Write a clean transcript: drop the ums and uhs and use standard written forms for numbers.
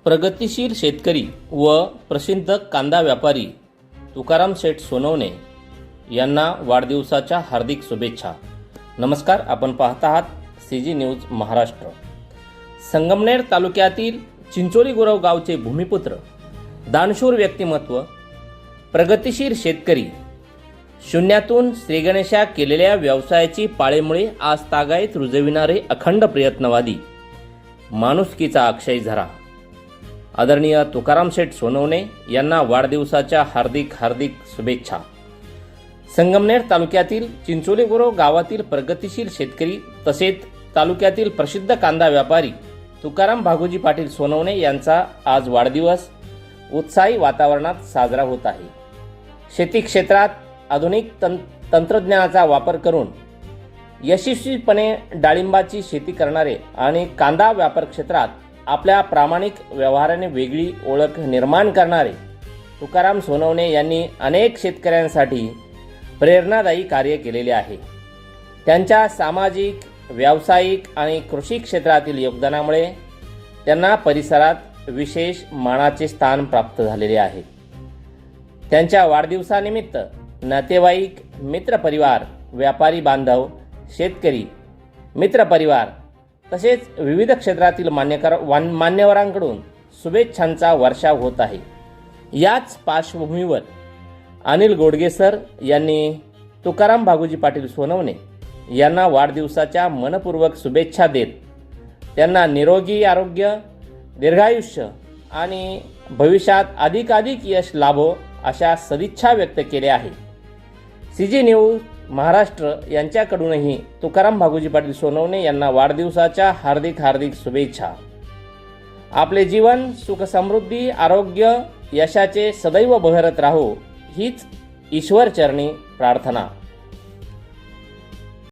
प्रगतिशील शेतकरी व प्रसिद्ध कांदा व्यापारी तुकाराम शेठ सोनवणे यांना वाढदिवसाच्या हार्दिक शुभेच्छा। नमस्कार, आपण पाहत आहात CG न्यूज महाराष्ट्र। संगमनेर तालुक्यातील चिंचोली गुरव गावचे भूमिपुत्र, दानशूर व्यक्तिमत्व, प्रगतिशील शेतकरी, शून्यातून श्रीगणेशा केलेल्या व्यवसायाची पाळेमुळे आज तागायत रुजविणारे अखंड प्रयत्नवादी, माणुसकीचा अक्षय झरा आदरणीय तुकाराम शेठ सोनवणे यांना वाढदिवसाच्या हार्दिक शुभेच्छा। संगमनेर तालुक्यातील चिंचोली गुरव गावातील प्रगतिशील शेतकरी तसेच तालुक्यातील प्रसिद्ध कांदा व्यापारी तुकाराम भागोजी पाटील सोनवणे यांचा आज वाढदिवस उत्साही वातावरणात साजरा होत आहे। शेती क्षेत्रात आधुनिक तंत्रज्ञानाचा वापर करून यशस्वीपणे डाळिंबाची शेती करणारे आणि कांदा व्यापार क्षेत्रात आपल्या प्रामाणिक व्यवहाराने वेगळी ओळख निर्माण करणारे तुकाराम सोनवणे यांनी अनेक शेतकऱ्यांसाठी प्रेरणादायी कार्य केलेले आहे। त्यांच्या सामाजिक, व्यावसायिक आणि कृषी क्षेत्रातील योगदानामुळे त्यांना परिसरात विशेष मानाचे स्थान प्राप्त झालेले आहे। त्यांच्या वाढदिवसानिमित्त नातेवाईक, मित्रपरिवार, व्यापारी बांधव, शेतकरी मित्रपरिवार तसेच विविध क्षेत्रातील मान्यवरांकडून शुभेच्छांचा वर्षाव होत आहे। याच पार्श्वभूमीवर अनिल गोडगे सर यांनी तुकाराम भागोजी पाटील सोनवणे यांना वाढदिवसाच्या मनपूर्वक शुभेच्छा देत त्यांना निरोगी आरोग्य, दीर्घायुष्य आणि भविष्यात अधिकाधिक यश लाभो अशा सदिच्छा व्यक्त केल्या आहे। CG न्यूज महाराष्ट्र यांच्याकडूनही तुकाराम भागोजी पाटील सोनवणे यांना वाढदिवसाच्या हार्दिक शुभेच्छा। आपले जीवन सुख समृद्धी, आरोग्य, यशाचे सदैव बहरत राहो हीच ईश्वर चरणी प्रार्थना।